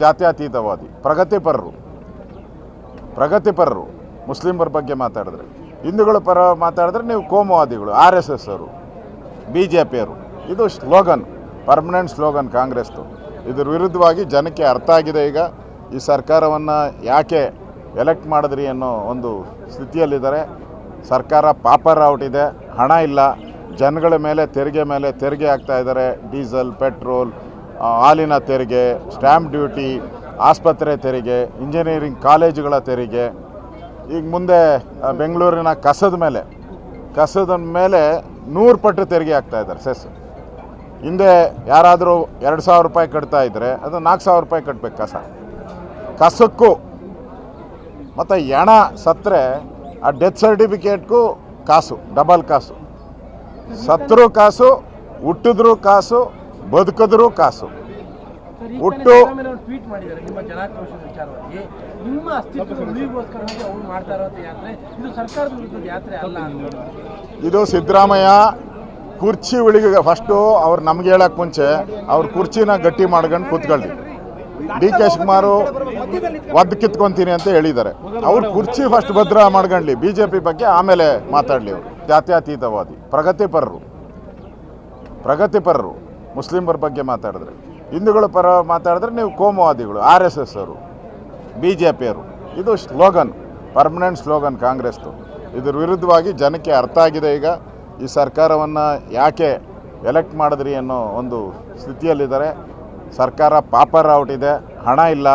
ಜಾತ್ಯತೀತವಾದಿ ಪ್ರಗತಿಪರರು ಮುಸ್ಲಿಮರ ಬಗ್ಗೆ ಮಾತಾಡಿದ್ರೆ, ಹಿಂದೂಗಳ ಪರ ಮಾತಾಡಿದ್ರೆ ನೀವು ಕೋಮುವಾದಿಗಳು, RSS ಅವರು, BJPಯವರು. ಇದು ಸ್ಲೋಗನ್, ಪರ್ಮನೆಂಟ್ ಸ್ಲೋಗನ್ ಕಾಂಗ್ರೆಸ್ದು. ಇದ್ರ ವಿರುದ್ಧವಾಗಿ ಜನಕ್ಕೆ ಅರ್ಥ ಆಗಿದೆ. ಈಗ ಈ ಸರ್ಕಾರವನ್ನು ಯಾಕೆ ಎಲೆಕ್ಟ್ ಮಾಡಿದ್ರಿ ಅನ್ನೋ ಒಂದು ಸ್ಥಿತಿಯಲ್ಲಿದ್ದಾರೆ. ಸರ್ಕಾರ ಪಾಪರ್ ಔಟ್ ಇದೆ, ಹಣ ಇಲ್ಲ, ಜನಗಳ ಮೇಲೆ ತೆರಿಗೆ ಹಾಕ್ತಾ ಇದ್ದಾರೆ. ಡೀಸೆಲ್, ಪೆಟ್ರೋಲ್, ಹಾಲಿನ ತೆರಿಗೆ, ಸ್ಟ್ಯಾಂಪ್ ಡ್ಯೂಟಿ, ಆಸ್ಪತ್ರೆ ತೆರಿಗೆ, ಇಂಜಿನಿಯರಿಂಗ್ ಕಾಲೇಜುಗಳ ತೆರಿಗೆ. ಈಗ ಮುಂದೆ ಬೆಂಗಳೂರಿನ ಕಸದ ಮೇಲೆ 100 ಪಟ್ಟು ತೆರಿಗೆ ಹಾಕ್ತಾ ಇದ್ದಾರೆ, ಸೆಸ್. ಹಿಂದೆ ಯಾರಾದರೂ 2,000 ರೂಪಾಯಿ ಕಟ್ತಾ ಇದ್ದರೆ ಅದು 4,000 ರೂಪಾಯಿ ಕಟ್ಟಬೇಕು ಕಸಕ್ಕೂ. ಮತ್ತು ಹೆಣ ಸತ್ತರೆ ಆ ಡೆತ್ ಸರ್ಟಿಫಿಕೇಟ್ಗೂ ಕಾಸು, ಡಬಲ್ ಕಾಸು. ಸತ್ತರೂ ಕಾಸು, ಹುಟ್ಟಿದ್ರೂ ಕಾಸು, ಬದುಕಿದ್ರೂ ಕಾಸು. ಹುಟ್ಟು ಟ್ವೀಟ್ ಮಾಡಿದ್ದಾರೆ ನಿಮ್ಮ ಜನಾಕ್ರೋಶದ ವಿಚಾರವಾಗಿ. ನಿಮ್ಮ ಅಸ್ತಿತ್ವದ ಉಳಿವಿಗೋಸ್ಕರ ಅವರು ಮಾಡ್ತಾ ಇರೋ ಯಾತ್ರೆ ಇದು ಸರ್ಕಾರದ ವಿರುದ್ಧದ ಯಾತ್ರೆ ಅಲ್ಲ ಅಂತ. ಇದು ಸಿದ್ದರಾಮಯ್ಯ ಕುರ್ಚಿ ಉಳಿಗೆ ಫಸ್ಟು ಅವ್ರು ನಮ್ಗೆ ಹೇಳಕ್ಕೆ ಮುಂಚೆ ಅವ್ರ ಕುರ್ಚಿನ ಗಟ್ಟಿ ಮಾಡ್ಕೊಂಡು ಕೂತ್ಕೊಳ್ಳಿ. DK ಶಿವಕುಮಾರು ಒದ್ದು ಕಿತ್ಕೊತೀನಿ ಅಂತ ಹೇಳಿದ್ದಾರೆ. ಅವ್ರ ಕುರ್ಚಿ ಫಸ್ಟ್ ಭದ್ರ ಮಾಡ್ಕೊಳ್ಳಿ, BJP ಬಗ್ಗೆ ಆಮೇಲೆ ಮಾತಾಡಲಿ. ಅವರು ಜಾತ್ಯತೀತವಾದಿ ಪ್ರಗತಿಪರರು ಮುಸ್ಲಿಮರ ಬಗ್ಗೆ ಮಾತಾಡಿದ್ರೆ, ಹಿಂದೂಗಳ ಪರ ಮಾತಾಡಿದ್ರೆ ನೀವು ಕೋಮುವಾದಿಗಳು, RSS ಅವರು, BJPಯವರು. ಇದು ಸ್ಲೋಗನ್, ಪರ್ಮನೆಂಟ್ ಸ್ಲೋಗನ್ ಕಾಂಗ್ರೆಸ್ದು. ಇದ್ರ ವಿರುದ್ಧವಾಗಿ ಜನಕ್ಕೆ ಅರ್ಥ ಆಗಿದೆ. ಈಗ ಈ ಸರ್ಕಾರವನ್ನು ಯಾಕೆ ಎಲೆಕ್ಟ್ ಮಾಡಿದ್ರಿ ಅನ್ನೋ ಒಂದು ಸ್ಥಿತಿಯಲ್ಲಿದ್ದಾರೆ. ಸರ್ಕಾರ ಪಾಪರ್ ಔಟ್ ಇದೆ, ಹಣ ಇಲ್ಲ,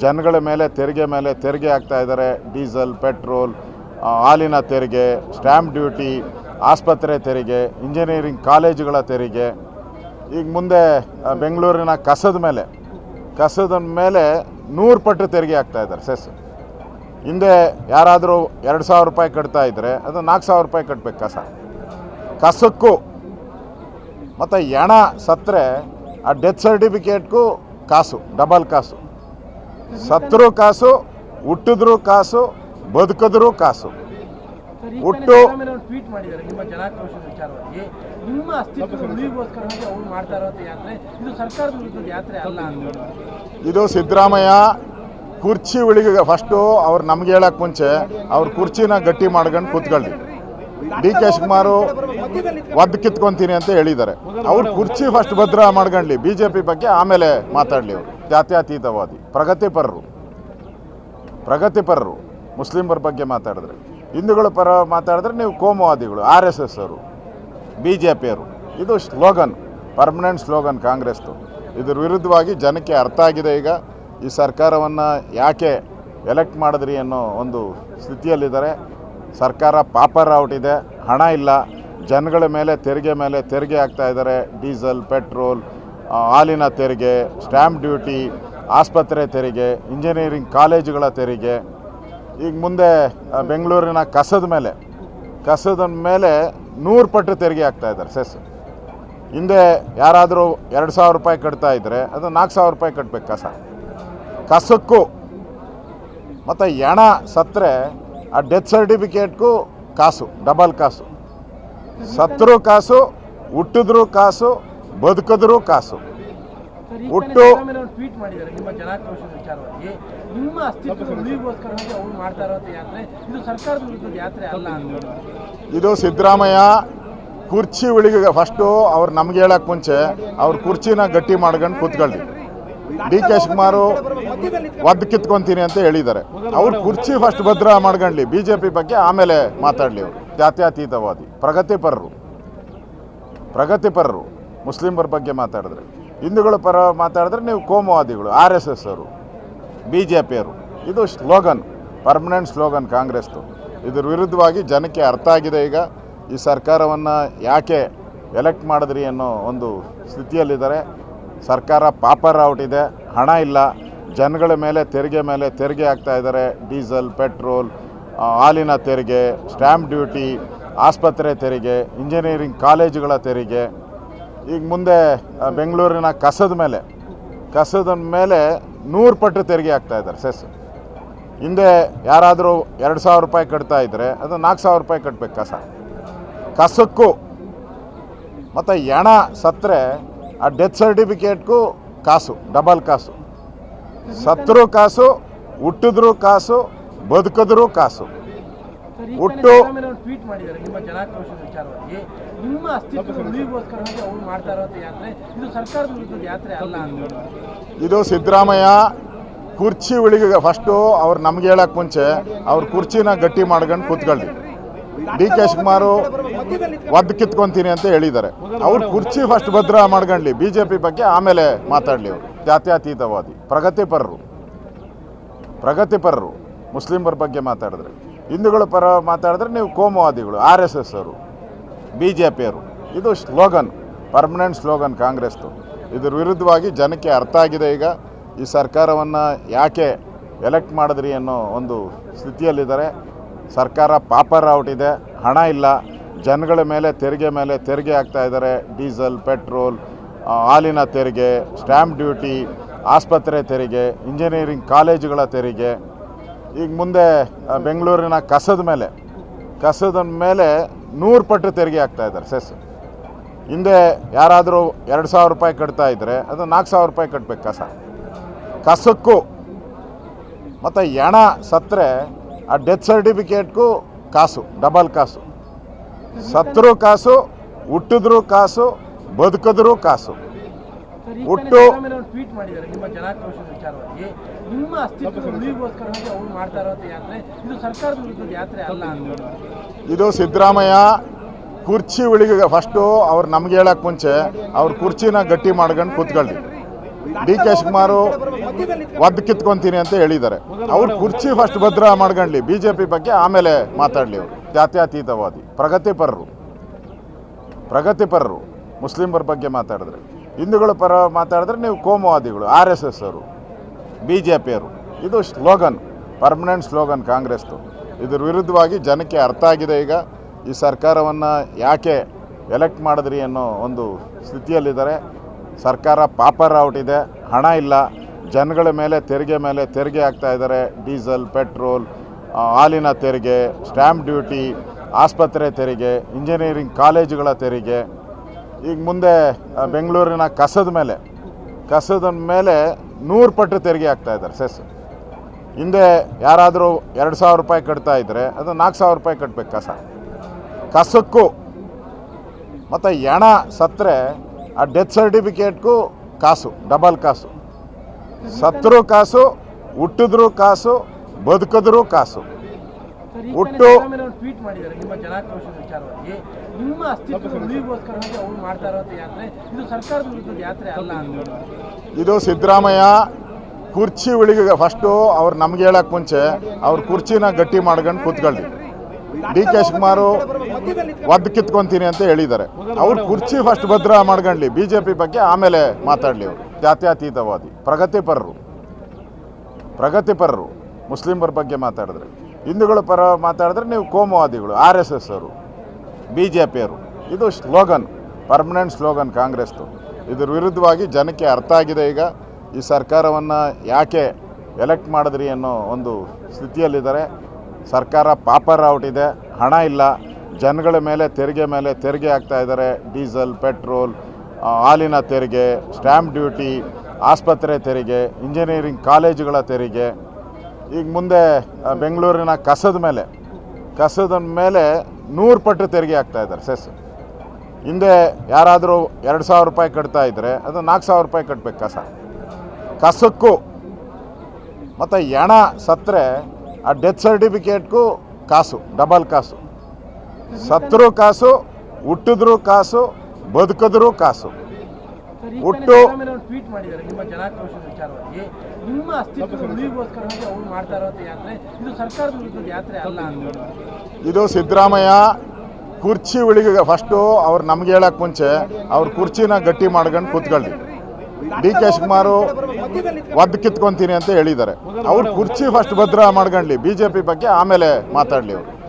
ಜನಗಳ ಮೇಲೆ ತೆರಿಗೆ ಹಾಕ್ತಾ ಇದ್ದಾರೆ. ಡೀಸೆಲ್, ಪೆಟ್ರೋಲ್, ಹಾಲಿನ ತೆರಿಗೆ, ಸ್ಟ್ಯಾಂಪ್ ಡ್ಯೂಟಿ, ಆಸ್ಪತ್ರೆ ತೆರಿಗೆ, ಇಂಜಿನಿಯರಿಂಗ್ ಕಾಲೇಜುಗಳ ತೆರಿಗೆ. ಈಗ ಮುಂದೆ ಬೆಂಗಳೂರಿನ ಕಸದ ಮೇಲೆ 100 ಪಟ್ಟು ತೆರಿಗೆ ಹಾಕ್ತಾ ಇದ್ದಾರೆ, ಸೆಸ್. ಹಿಂದೆ ಯಾರಾದರೂ 2,000 ರೂಪಾಯಿ ಕಟ್ತಾ ಇದ್ದರೆ ಅದು 4,000 ರೂಪಾಯಿ ಕಟ್ಟಬೇಕು ಕಸಕ್ಕೂ. ಮತ್ತು ಹೆಣ ಸತ್ತರೆ ಆ ಡೆತ್ ಸರ್ಟಿಫಿಕೇಟ್ಗೂ ಕಾಸು, ಡಬಲ್ ಕಾಸು. ಸತ್ತರೂ ಕಾಸು, ಹುಟ್ಟಿದ್ರೂ ಕಾಸು, ಬದುಕಿದ್ರೂ ಕಾಸು. ಹುಟ್ಟು ಟ್ವೀಟ್ ಮಾಡಿದ್ದಾರೆ ನಿಮ್ಮ ಜನಾಕ್ರೋಶದ ವಿಚಾರವಾಗಿ. ನಿಮ್ಮ ಅಸ್ತಿತ್ವದ ಉಳಿವಿಗೋಸ್ಕರ ಅವರು ಮಾಡ್ತಾ ಇರೋ ಯಾತ್ರೆ ಇದು ಸರ್ಕಾರದ ವಿರುದ್ಧದ ಯಾತ್ರೆ ಅಲ್ಲ ಅಂತ. ಇದು ಸಿದ್ದರಾಮಯ್ಯ ಕುರ್ಚಿ ಉಳಿಗೆ ಫಸ್ಟು ಅವ್ರು ನಮ್ಗೆ ಹೇಳಕ್ಕೆ ಮುಂಚೆ ಅವ್ರ ಕುರ್ಚಿನ ಗಟ್ಟಿ ಮಾಡ್ಕೊಂಡು ಕೂತ್ಕೊಳ್ಳಿ. DK ಶಿವಕುಮಾರು ಒದ್ದು ಕಿತ್ಕೊತೀನಿ ಅಂತ ಹೇಳಿದ್ದಾರೆ. ಅವ್ರ ಕುರ್ಚಿ ಫಸ್ಟ್ ಭದ್ರ ಮಾಡ್ಕೊಳ್ಳಿ, BJP ಬಗ್ಗೆ ಆಮೇಲೆ ಮಾತಾಡಲಿ. ಅವರು ಜಾತ್ಯತೀತವಾದಿ ಪ್ರಗತಿಪರರು ಮುಸ್ಲಿಮರ ಬಗ್ಗೆ ಮಾತಾಡಿದ್ರೆ, ಹಿಂದೂಗಳ ಪರ ಮಾತಾಡಿದ್ರೆ ನೀವು ಕೋಮುವಾದಿಗಳು, RSS ಅವರು, BJPಯವರು. ಇದು ಸ್ಲೋಗನ್, ಪರ್ಮನೆಂಟ್ ಸ್ಲೋಗನ್ ಕಾಂಗ್ರೆಸ್ದು. ಇದ್ರ ವಿರುದ್ಧವಾಗಿ ಜನಕ್ಕೆ ಅರ್ಥ ಆಗಿದೆ. ಈಗ ಈ ಸರ್ಕಾರವನ್ನು ಯಾಕೆ ಎಲೆಕ್ಟ್ ಮಾಡಿದ್ರಿ ಅನ್ನೋ ಒಂದು ಸ್ಥಿತಿಯಲ್ಲಿದ್ದಾರೆ. ಸರ್ಕಾರ ಪಾಪರ್ ಔಟ್ ಇದೆ, ಹಣ ಇಲ್ಲ, ಜನಗಳ ಮೇಲೆ ತೆರಿಗೆ ಹಾಕ್ತಾ ಇದ್ದಾರೆ. ಡೀಸೆಲ್, ಪೆಟ್ರೋಲ್, ಹಾಲಿನ ತೆರಿಗೆ, ಸ್ಟ್ಯಾಂಪ್ ಡ್ಯೂಟಿ, ಆಸ್ಪತ್ರೆ ತೆರಿಗೆ, ಇಂಜಿನಿಯರಿಂಗ್ ಕಾಲೇಜುಗಳ ತೆರಿಗೆ. ಈಗ ಮುಂದೆ ಬೆಂಗಳೂರಿನ ಕಸದ ಮೇಲೆ 100 ಪಟ್ಟು ತೆರಿಗೆ ಹಾಕ್ತಾ ಇದ್ದಾರೆ, ಸೆಸ್. ಹಿಂದೆ ಯಾರಾದರೂ 2,000 ರೂಪಾಯಿ ಕಟ್ತಾ ಇದ್ದರೆ ಅದು 4,000 ರೂಪಾಯಿ ಕಟ್ಟಬೇಕು ಕಸಕ್ಕೂ. ಮತ್ತು ಹೆಣ ಸತ್ತರೆ ಆ ಡೆತ್ ಸರ್ಟಿಫಿಕೇಟ್ಗೂ ಕಾಸು, ಡಬಲ್ ಕಾಸು. ಸತ್ತರೂ ಕಾಸು, ಹುಟ್ಟಿದ್ರೂ ಕಾಸು, ಬದುಕಿದ್ರೂ ಕಾಸು. ಹುಟ್ಟು ಟ್ವೀಟ್ ಮಾಡಿದ್ದಾರೆ ನಿಮ್ಮ ಜನಾಕ್ರೋಶದ ವಿಚಾರವಾಗಿ. ನಿಮ್ಮ ಅಸ್ತಿತ್ವದ ಉಳಿವಿಗೋಸ್ಕರ ಅವರು ಮಾಡ್ತಾ ಇರೋ ಯಾತ್ರೆ ಇದು ಸರ್ಕಾರದ ವಿರುದ್ಧದ ಯಾತ್ರೆ ಅಲ್ಲ ಅಂತ. ಇದು ಸಿದ್ದರಾಮಯ್ಯ ಕುರ್ಚಿ ಉಳಿಗೆ ಫಸ್ಟು ಅವ್ರು ನಮ್ಗೆ ಹೇಳಕ್ಕೆ ಮುಂಚೆ ಅವ್ರ ಕುರ್ಚಿನ ಗಟ್ಟಿ ಮಾಡ್ಕೊಂಡು ಕೂತ್ಕೊಳ್ಳಿ. DK ಶಿವಕುಮಾರು ಒದ್ದು ಕಿತ್ಕೊತೀನಿ ಅಂತ ಹೇಳಿದ್ದಾರೆ. ಅವ್ರ ಕುರ್ಚಿ ಫಸ್ಟ್ ಭದ್ರ ಮಾಡ್ಕೊಳ್ಳಿ, BJP ಬಗ್ಗೆ ಆಮೇಲೆ ಮಾತಾಡಲಿ. ಅವರು ಜಾತ್ಯತೀತವಾದಿ ಪ್ರಗತಿಪರರು ಮುಸ್ಲಿಮರ ಬಗ್ಗೆ ಮಾತಾಡಿದ್ರೆ, ಹಿಂದೂಗಳ ಪರ ಮಾತಾಡಿದ್ರೆ ನೀವು ಕೋಮುವಾದಿಗಳು, RSS ಅವರು, BJPಯವರು. ಇದು ಸ್ಲೋಗನ್, ಪರ್ಮನೆಂಟ್ ಸ್ಲೋಗನ್ ಕಾಂಗ್ರೆಸ್ದು. ಇದ್ರ ವಿರುದ್ಧವಾಗಿ ಜನಕ್ಕೆ ಅರ್ಥ ಆಗಿದೆ. ಈಗ ಈ ಸರ್ಕಾರವನ್ನು ಯಾಕೆ ಎಲೆಕ್ಟ್ ಮಾಡಿದ್ರಿ ಅನ್ನೋ ಒಂದು ಸ್ಥಿತಿಯಲ್ಲಿದ್ದಾರೆ. ಸರ್ಕಾರ ಪಾಪರ್ ಔಟ್ ಇದೆ, ಹಣ ಇಲ್ಲ, ಜನಗಳ ಮೇಲೆ ತೆರಿಗೆ ಹಾಕ್ತಾ ಇದ್ದಾರೆ. ಡೀಸೆಲ್, ಪೆಟ್ರೋಲ್, ಹಾಲಿನ ತೆರಿಗೆ, ಸ್ಟ್ಯಾಂಪ್ ಡ್ಯೂಟಿ, ಆಸ್ಪತ್ರೆ ತೆರಿಗೆ, ಇಂಜಿನಿಯರಿಂಗ್ ಕಾಲೇಜುಗಳ ತೆರಿಗೆ. ಈಗ ಮುಂದೆ ಬೆಂಗಳೂರಿನ ಕಸದ ಮೇಲೆ 100 ಪಟ್ಟು ತೆರಿಗೆ ಹಾಕ್ತಾ ಇದ್ದಾರೆ, ಸೆಸ್. ಹಿಂದೆ ಯಾರಾದರೂ 2,000 ರೂಪಾಯಿ ಕಟ್ತಾ ಇದ್ದರೆ ಅದು 4,000 ರೂಪಾಯಿ ಕಟ್ಟಬೇಕು ಕಸಕ್ಕೂ. ಮತ್ತು ಹೆಣ ಸತ್ತರೆ ಆ ಡೆತ್ ಸರ್ಟಿಫಿಕೇಟ್ಗೂ ಕಾಸು, ಡಬಲ್ ಕಾಸು. ಸತ್ರು ಕಾಸು, ಹುಟ್ಟಿದ್ರು ಕಾಸು, ಬದುಕಿದ್ರು ಕಾಸು. ಹುಟ್ಟು ಟ್ವೀಟ್ ಮಾಡಿದ್ದಾರೆ ನಿಮ್ಮ ಜನಾಕ್ರೋಶದ ವಿಚಾರವಾಗಿ. ನಿಮ್ಮ ಅಸ್ತಿತ್ವದ ಉಳಿವಿಗೋಸ್ಕರವಾಗಿ ಅವ್ರು ಮಾಡ್ತಾ ಇರೋದು ಯಾತ್ರೆ ಇದು ಸರ್ಕಾರದ ವಿರುದ್ಧದ ಯಾತ್ರೆ ಅಲ್ಲ ಅಂತ. ಇದು ಸಿದ್ದರಾಮಯ್ಯ ಕುರ್ಚಿ ಉಳಿಗೆ ಫಸ್ಟು ಅವ್ರು ನಮ್ಗೆ ಹೇಳಕ್ಕೆ ಮುಂಚೆ ಅವ್ರ ಕುರ್ಚಿನ ಗಟ್ಟಿ ಮಾಡ್ಕೊಂಡು ಕೂತ್ಕೊಳ್ಳಿ. ಡಿ ಕೆ ಶಿವಕುಮಾರ್ ಒದ್ದು ಕಿತ್ಕೊಂತೀನಿ ಅಂತ ಹೇಳಿದ್ದಾರೆ. ಅವ್ರ ಕುರ್ಚಿ ಫಸ್ಟ್ ಭದ್ರ ಮಾಡ್ಕೊಳ್ಳಿ. BJP ಬಗ್ಗೆ ಆಮೇಲೆ ಮಾತಾಡಲಿ. ಅವರು ಜಾತ್ಯತೀತವಾದಿ, ಪ್ರಗತಿಪರರು ಮುಸ್ಲಿಮರ ಬಗ್ಗೆ ಮಾತಾಡಿದ್ರೆ, ಹಿಂದೂಗಳ ಪರ ಮಾತಾಡಿದ್ರೆ ನೀವು ಕೋಮುವಾದಿಗಳು, RSS ಅವರು, BJP ಅವರು. ಇದು ಸ್ಲೋಗನ್, ಪರ್ಮನೆಂಟ್ ಸ್ಲೋಗನ್ ಕಾಂಗ್ರೆಸ್ದು. ಇದ್ರ ವಿರುದ್ಧವಾಗಿ ಜನಕ್ಕೆ ಅರ್ಥ ಆಗಿದೆ. ಈಗ ಈ ಸರ್ಕಾರವನ್ನು ಯಾಕೆ ಎಲೆಕ್ಟ್ ಮಾಡಿದ್ರಿ ಅನ್ನೋ ಒಂದು ಸ್ಥಿತಿಯಲ್ಲಿದ್ದಾರೆ. ಸರ್ಕಾರ ಪಾಪರ್ ಔಟ್ ಇದೆ, ಹಣ ಇಲ್ಲ, ಜನಗಳ ಮೇಲೆ ತೆರಿಗೆ ಹಾಕ್ತಾ ಇದ್ದಾರೆ. ಡೀಸೆಲ್, ಪೆಟ್ರೋಲ್, ಹಾಲಿನ ತೆರಿಗೆ, ಸ್ಟ್ಯಾಂಪ್ ಡ್ಯೂಟಿ, ಆಸ್ಪತ್ರೆ ತೆರಿಗೆ, ಇಂಜಿನಿಯರಿಂಗ್ ಕಾಲೇಜುಗಳ ತೆರಿಗೆ. ಈಗ ಮುಂದೆ ಬೆಂಗಳೂರಿನ ಕಸದ ಮೇಲೆ 100 ಪಟ್ಟು ತೆರಿಗೆ ಹಾಕ್ತಾ ಇದ್ದಾರೆ, ಸೆಸ್. ಹಿಂದೆ ಯಾರಾದರೂ 2,000 ರೂಪಾಯಿ ಕಟ್ತಾ ಇದ್ದರೆ ಅದು 4,000 ರೂಪಾಯಿ ಕಟ್ಟಬೇಕು ಕಸಕ್ಕೂ. ಮತ್ತು ಹೆಣ ಸತ್ತರೆ ಆ ಡೆತ್ ಸರ್ಟಿಫಿಕೇಟ್ಗೂ ಕಾಸು, ಡಬಲ್ ಕಾಸು. ಸತ್ರು ಕಾಸು, ಹುಟ್ಟಿದ್ರು ಕಾಸು, ಬದುಕಿದ್ರು ಕಾಸು. ಹುಟ್ಟು ಟ್ವೀಟ್ ಮಾಡಿದ್ದಾರೆ ನಿಮ್ಮ ಜನಾಕ್ರೋಶದ ವಿಚಾರವಾಗಿ. ನಿಮ್ಮ ಅಸ್ತಿತ್ವದ ಉಳಿವಿಗೋಸ್ಕರವಾಗಿ ಅವ್ರು ಮಾಡ್ತಾ ಇರೋದು ಯಾತ್ರೆ ಇದು ಸರ್ಕಾರದ ವಿರುದ್ಧದ ಯಾತ್ರೆ ಅಲ್ಲ ಅಂತ. ಇದು ಸಿದ್ದರಾಮಯ್ಯ ಕುರ್ಚಿ ಉಳಿಗೆ ಫಸ್ಟು ಅವ್ರು ನಮ್ಗೆ ಹೇಳಕ್ಕೆ ಮುಂಚೆ ಅವ್ರ ಕುರ್ಚಿನ ಗಟ್ಟಿ ಮಾಡ್ಕೊಂಡು ಕೂತ್ಕೊಳ್ಳಿ. ಡಿ ಕೆ ಶಿವಕುಮಾರ್ ಒದ್ದು ಕಿತ್ಕೊಂತೀನಿ ಅಂತ ಹೇಳಿದ್ದಾರೆ. ಅವ್ರ ಕುರ್ಚಿ ಫಸ್ಟ್ ಭದ್ರ ಮಾಡ್ಕೊಳ್ಳಿ. BJP ಬಗ್ಗೆ ಆಮೇಲೆ ಮಾತಾಡಲಿ. ಅವರು ಜಾತ್ಯತೀತವಾದಿ, ಪ್ರಗತಿಪರರು ಮುಸ್ಲಿಮರ ಬಗ್ಗೆ ಮಾತಾಡಿದ್ರೆ, ಹಿಂದೂಗಳ ಪರ ಮಾತಾಡಿದ್ರೆ ನೀವು ಕೋಮುವಾದಿಗಳು, RSS ಅವರು, BJP ಅವರು. ಇದು ಸ್ಲೋಗನ್, ಪರ್ಮನೆಂಟ್ ಸ್ಲೋಗನ್ ಕಾಂಗ್ರೆಸ್ದು. ಇದ್ರ ವಿರುದ್ಧವಾಗಿ ಜನಕ್ಕೆ ಅರ್ಥ ಆಗಿದೆ. ಈಗ ಈ ಸರ್ಕಾರವನ್ನು ಯಾಕೆ ಎಲೆಕ್ಟ್ ಮಾಡಿದ್ರಿ ಅನ್ನೋ ಒಂದು ಸ್ಥಿತಿಯಲ್ಲಿದ್ದಾರೆ. ಸರ್ಕಾರ ಪಾಪರ್ ಔಟ್ ಇದೆ, ಹಣ ಇಲ್ಲ, ಜನಗಳ ಮೇಲೆ ತೆರಿಗೆ ಹಾಕ್ತಾ ಇದ್ದಾರೆ. ಡೀಸೆಲ್, ಪೆಟ್ರೋಲ್, ಹಾಲಿನ ತೆರಿಗೆ, ಸ್ಟ್ಯಾಂಪ್ ಡ್ಯೂಟಿ, ಆಸ್ಪತ್ರೆ ತೆರಿಗೆ, ಇಂಜಿನಿಯರಿಂಗ್ ಕಾಲೇಜುಗಳ ತೆರಿಗೆ. ಈಗ ಮುಂದೆ ಬೆಂಗಳೂರಿನ ಕಸದ ಮೇಲೆ 100 ಪಟ್ಟು ತೆರಿಗೆ ಹಾಕ್ತಾ ಇದ್ದಾರೆ, ಸೆಸ್. ಹಿಂದೆ ಯಾರಾದರೂ 2,000 ರೂಪಾಯಿ ಕಟ್ತಾ ಇದ್ದರೆ ಅದು 4,000 ರೂಪಾಯಿ ಕಟ್ಟಬೇಕು ಕಸಕ್ಕೂ. ಮತ್ತು ಹೆಣ ಸತ್ತರೆ ಆ ಡೆತ್ ಸರ್ಟಿಫಿಕೇಟ್ಗೂ ಕಾಸು, ಡಬಲ್ ಕಾಸು. ಸತ್ರು ಕಾಸು, ಹುಟ್ಟಿದ್ರು ಕಾಸು, ಬದುಕಿದ್ರು ಕಾಸು. ಹುಟ್ಟು ಟ್ವೀಟ್ ಮಾಡಿದ್ದಾರೆ ನಿಮ್ಮ ಜನಾಕ್ರೋಶದ ವಿಚಾರವಾಗಿ. ನಿಮ್ಮ ಅಸ್ತಿತ್ವದ ಉಳಿವಿಗೋಸ್ಕರವಾಗಿ ಅವ್ರು ಮಾಡ್ತಾ ಇರೋದು ಯಾತ್ರೆ ಇದು ಸರ್ಕಾರದ ವಿರುದ್ಧದ ಯಾತ್ರೆ ಅಲ್ಲ ಅಂತ. ಇದು ಸಿದ್ದರಾಮಯ್ಯ ಕುರ್ಚಿ ಉಳಿಗೆ ಫಸ್ಟು ಅವ್ರು ನಮ್ಗೆ ಹೇಳಕ್ಕೆ ಮುಂಚೆ ಅವ್ರ ಕುರ್ಚಿನ ಗಟ್ಟಿ ಮಾಡ್ಕೊಂಡು ಕೂತ್ಕೊಳ್ಳಿ. ಡಿ ಕೆ ಶಿವಕುಮಾರ್ ಒದ್ದು ಕಿತ್ಕೊಂತೀನಿ ಅಂತ ಹೇಳಿದ್ದಾರೆ. ಅವ್ರ ಕುರ್ಚಿ ಫಸ್ಟ್ ಭದ್ರ ಮಾಡ್ಕೊಳ್ಳಿ. BJP ಬಗ್ಗೆ ಆಮೇಲೆ ಮಾತಾಡಲಿ. ಅವರು ಜಾತ್ಯತೀತವಾದಿ, ಪ್ರಗತಿಪರರು ಮುಸ್ಲಿಮರ ಬಗ್ಗೆ ಮಾತಾಡಿದ್ರೆ, ಹಿಂದೂಗಳ ಪರ ಮಾತಾಡಿದ್ರೆ ನೀವು ಕೋಮುವಾದಿಗಳು, RSS ಅವರು, BJP ಅವರು. ಇದು ಸ್ಲೋಗನ್, ಪರ್ಮನೆಂಟ್ ಸ್ಲೋಗನ್ ಕಾಂಗ್ರೆಸ್ದು. ಇದ್ರ ವಿರುದ್ಧವಾಗಿ ಜನಕ್ಕೆ ಅರ್ಥ ಆಗಿದೆ. ಈಗ ಈ ಸರ್ಕಾರವನ್ನು ಯಾಕೆ ಎಲೆಕ್ಟ್ ಮಾಡಿದ್ರಿ ಅನ್ನೋ ಒಂದು ಸ್ಥಿತಿಯಲ್ಲಿದ್ದಾರೆ. ಸರ್ಕಾರ ಪಾಪರ್ ಔಟ್ ಇದೆ, ಹಣ ಇಲ್ಲ, ಜನಗಳ ಮೇಲೆ ತೆರಿಗೆ ಹಾಕ್ತಾ ಇದ್ದಾರೆ. ಡೀಸೆಲ್, ಪೆಟ್ರೋಲ್, ಹಾಲಿನ ತೆರಿಗೆ, ಸ್ಟ್ಯಾಂಪ್ ಡ್ಯೂಟಿ, ಆಸ್ಪತ್ರೆ ತೆರಿಗೆ, ಇಂಜಿನಿಯರಿಂಗ್ ಕಾಲೇಜುಗಳ ತೆರಿಗೆ. ಈಗ ಮುಂದೆ ಬೆಂಗಳೂರಿನ ಕಸದ ಮೇಲೆ 100 ಪಟ್ಟು ತೆರಿಗೆ ಹಾಕ್ತಾ ಇದ್ದಾರೆ, ಸೆಸ್. ಹಿಂದೆ ಯಾರಾದರೂ 2,000 ರೂಪಾಯಿ ಕಟ್ತಾ ಇದ್ದರೆ ಅದು 4,000 ರೂಪಾಯಿ ಕಟ್ಟಬೇಕು ಕಸಕ್ಕೂ. ಮತ್ತು ಹೆಣ ಸತ್ತರೆ ಆ ಡೆತ್ ಸರ್ಟಿಫಿಕೇಟ್ಗೂ ಕಾಸು, ಡಬಲ್ ಕಾಸು. ಸತ್ರು ಕಾಸು, ಹುಟ್ಟಿದ್ರು ಕಾಸು, ಬದುಕಿದ್ರು ಕಾಸು. ಹುಟ್ಟು ಟ್ವೀಟ್ ಮಾಡಿದ್ದಾರೆ ನಿಮ್ಮ ಜನಾಕ್ರೋಶದ ವಿಚಾರವಾಗಿ. ನಿಮ್ಮ ಅಸ್ತಿತ್ವದ ಉಳಿವಿಗೋಸ್ಕರವಾಗಿ ಅವ್ರು ಮಾಡ್ತಾ ಇರೋದು ಯಾತ್ರೆ ಇದು ಸರ್ಕಾರದ ವಿರುದ್ಧದ ಯಾತ್ರೆ ಅಲ್ಲ ಅಂತ. ಇದು ಸಿದ್ದರಾಮಯ್ಯ ಕುರ್ಚಿ ಉಳಿಗೆ ಫಸ್ಟು ಅವ್ರು ನಮ್ಗೆ ಹೇಳಕ್ಕೆ ಮುಂಚೆ ಅವ್ರ ಕುರ್ಚಿನ ಗಟ್ಟಿ ಮಾಡ್ಕೊಂಡು ಕೂತ್ಕೊಳ್ಳಿ. ಡಿ ಕೆ ಶಿವಕುಮಾರ್ ಒದ್ದು ಕಿತ್ಕೊಂತೀನಿ ಅಂತ ಹೇಳಿದ್ದಾರೆ. ಅವ್ರ ಕುರ್ಚಿ ಫಸ್ಟ್ ಭದ್ರ ಮಾಡ್ಕೊಳ್ಳಿ. BJP ಬಗ್ಗೆ ಆಮೇಲೆ ಮಾತಾಡಲಿ. ಅವರು